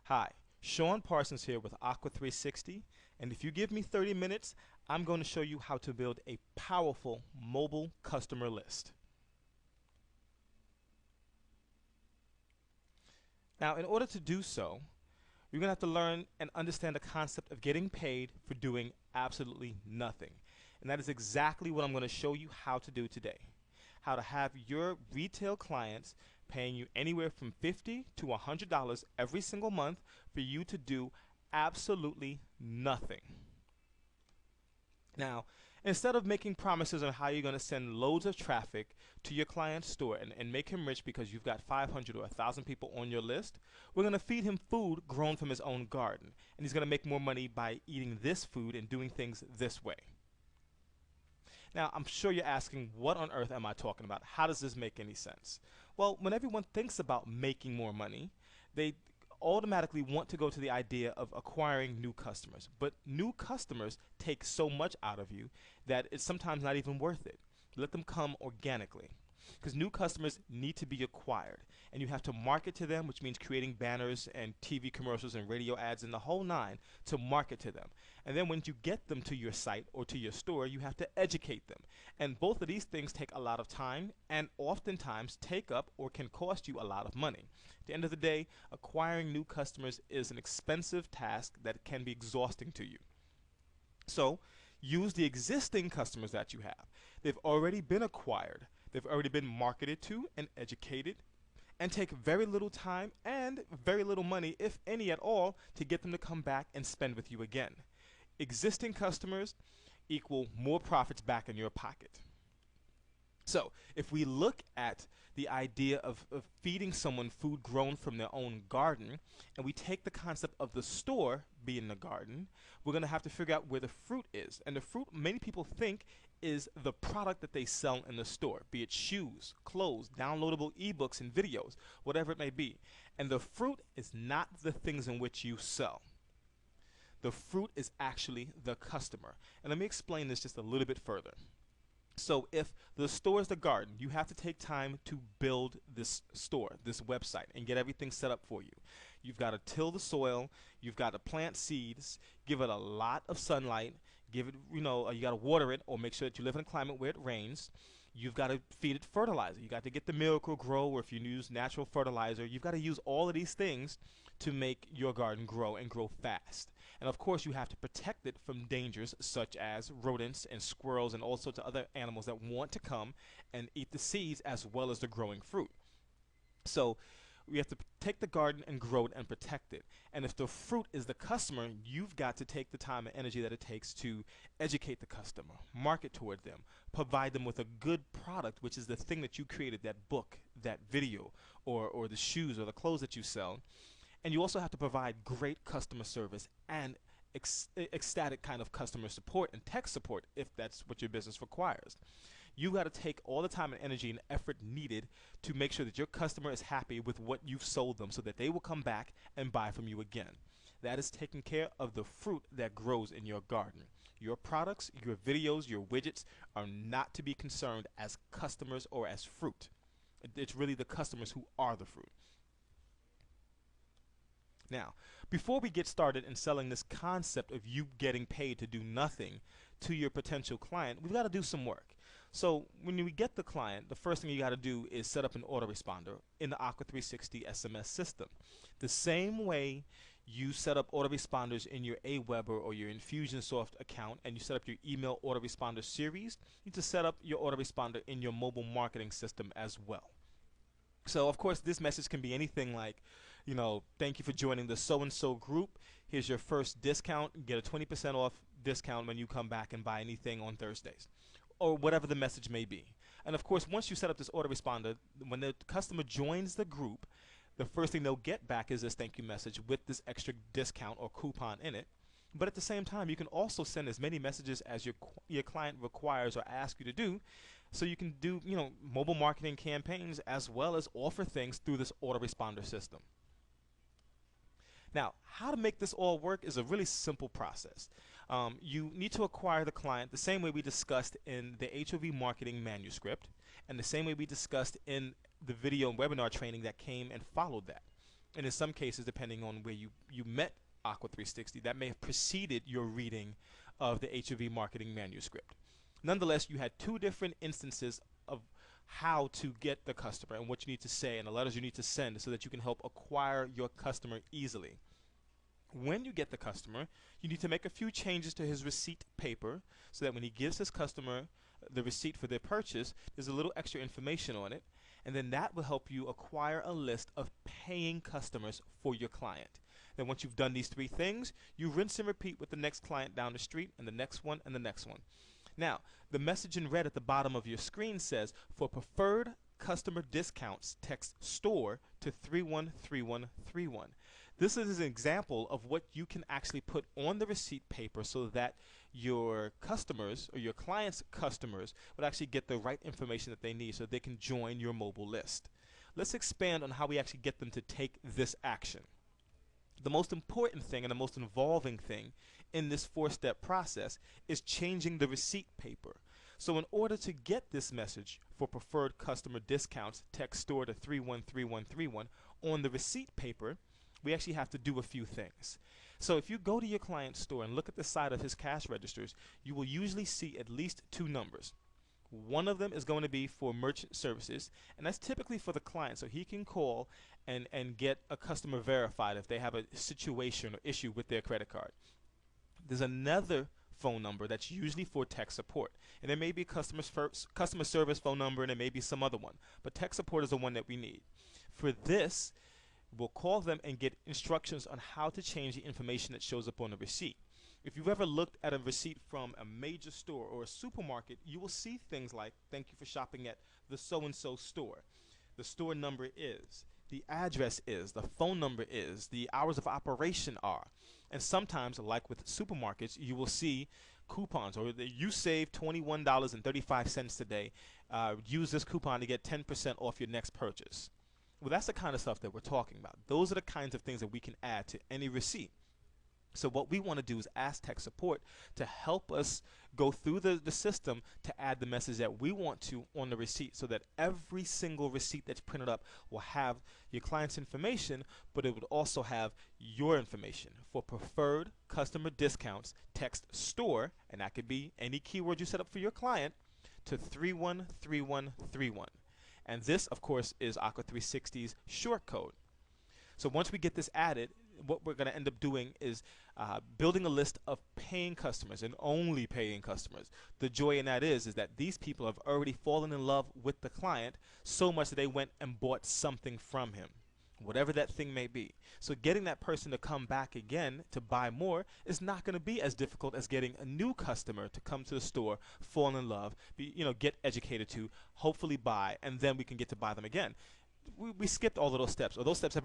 Hi, Shaun Parsons here with Aqua 360, and if you give me 30 minutes, I'm going to show you how to build a powerful mobile customer list. Now, in order to do so, you're going to have to learn and understand the concept of getting paid for doing absolutely nothing. And that is exactly what I'm going to show you how to do today. How to have your retail clients paying you anywhere from $50 to $100 every single month for you to do absolutely nothing. Now, instead of making promises on how you're going to send loads of traffic to your client's store and make him rich because you've got 500 or 1,000 people on your list, we're going to feed him food grown from his own garden. And he's going to make more money by eating this food and doing things this way. Now, I'm sure you're asking, what on earth am I talking about? How does this make any sense? Well, when everyone thinks about making more money, they automatically want to go to the idea of acquiring new customers. But new customers take so much out of you that it's sometimes not even worth it. Let them come organically. Because new customers need to be acquired, and you have to market to them, which means creating banners and TV commercials and radio ads and the whole nine to market to them. And then when you get them to your site or to your store, you have to educate them. And both of these things take a lot of time and oftentimes take up or can cost you a lot of money. At the end of the day, acquiring new customers is an expensive task that can be exhausting to you. So use the existing customers that you have. They've already been acquired. They've already been marketed to and educated, and take very little time and very little money, if any at all, to get them to come back and spend with you again. Existing customers equal more profits back in your pocket. So if we look at the idea of feeding someone food grown from their own garden, and we take the concept of the store being the garden, we're going to have to figure out where the fruit is. And the fruit, many people think, is the product that they sell in the store, be it shoes, clothes, downloadable ebooks and videos, whatever it may be. And the fruit is not the things in which you sell. The fruit is actually the customer. And let me explain this just a little bit further. So if the store is the garden, you have to take time to build this store, this website, and get everything set up for you. You've got to till the soil, you've got to plant seeds, give it a lot of sunlight, give it, you got to water it or make sure that you live in a climate where it rains. You've got to feed it fertilizer. You got to get the Miracle-Gro, or if you use natural fertilizer, you've got to use all of these things to make your garden grow and grow fast. And of course, you have to protect it from dangers such as rodents and squirrels and all sorts of other animals that want to come and eat the seeds as well as the growing fruit. So we have to take the garden and grow it and protect it. And if the fruit is the customer, you've got to take the time and energy that it takes to educate the customer, market toward them, provide them with a good product, which is the thing that you created, that book, that video, or the shoes or the clothes that you sell. And you also have to provide great customer service and ecstatic kind of customer support and tech support if that's what your business requires. You've got to take all the time and energy and effort needed to make sure that your customer is happy with what you've sold them so that they will come back and buy from you again. That is taking care of the fruit that grows in your garden. Your products, your videos, your widgets are not to be concerned as customers or as fruit. It's really the customers who are the fruit. Now, before we get started in selling this concept of you getting paid to do nothing to your potential client, we've got to do some work. So when we get the client, the first thing you got to do is set up an autoresponder in the Aqua 360 SMS system. The same way you set up autoresponders in your Aweber or your Infusionsoft account, and you set up your email autoresponder series, you need to set up your autoresponder in your mobile marketing system as well. So of course this message can be anything like, thank you for joining the so-and-so group. Here's your first discount. Get a 20% off discount when you come back and buy anything on Thursdays, or whatever the message may be. And of course, once you set up this autoresponder, when the customer joins the group, the first thing they'll get back is this thank you message with this extra discount or coupon in it. But at the same time, you can also send as many messages as your client requires or asks you to do. So you can do, mobile marketing campaigns as well as offer things through this autoresponder system. Now, how to make this all work is a really simple process. You need to acquire the client the same way we discussed in the HOV marketing manuscript and the same way we discussed in the video and webinar training that came and followed that. And in some cases, depending on where you met Aqua 360, that may have preceded your reading of the HOV marketing manuscript. Nonetheless, you had two different instances of how to get the customer and what you need to say and the letters you need to send so that you can help acquire your customer easily. When you get the customer, you need to make a few changes to his receipt paper so that when he gives his customer the receipt for their purchase, there's a little extra information on it, and then that will help you acquire a list of paying customers for your client. Then once you've done these three things, you rinse and repeat with the next client down the street and the next one and the next one. Now, the message in red at the bottom of your screen says, for preferred customer discounts, text STORE to 313131. This is an example of what you can actually put on the receipt paper so that your customers or your clients' customers would actually get the right information that they need so they can join your mobile list. Let's expand on how we actually get them to take this action. The most important thing and the most involving thing in this four-step process is changing the receipt paper. So in order to get this message for preferred customer discounts, text STORE to 313131 on the receipt paper, we actually have to do a few things. So if you go to your client's store and look at the side of his cash registers, you will usually see at least two numbers. One of them is going to be for merchant services, and that's typically for the client, so he can call and get a customer verified if they have a situation or issue with their credit card. There's another phone number that's usually for tech support, and there may be a customer service phone number, and there may be some other one, but tech support is the one that we need. For this, we'll call them and get instructions on how to change the information that shows up on the receipt. If you've ever looked at a receipt from a major store or a supermarket, you will see things like, thank you for shopping at the so-and-so store. The store number is, the address is, the phone number is, the hours of operation are. And sometimes, like with supermarkets, you will see coupons, or you save $21.35 today. Use this coupon to get 10% off your next purchase. Well, that's the kind of stuff that we're talking about. Those are the kinds of things that we can add to any receipt. So what we want to do is ask tech support to help us go through the system to add the message that we want to on the receipt so that every single receipt that's printed up will have your client's information, but it would also have your information. For preferred customer discounts, text STORE, and that could be any keyword you set up for your client, to 313131. And this, of course, is Aqua 360's short code. So once we get this added, what we're going to end up doing is building a list of paying customers and only paying customers. The joy in that is that these people have already fallen in love with the client so much that they went and bought something from him, whatever that thing may be. So getting that person to come back again to buy more is not going to be as difficult as getting a new customer to come to the store, fall in love, get educated to, hopefully buy, and then we can get to buy them again. We skipped all of those steps, or those steps have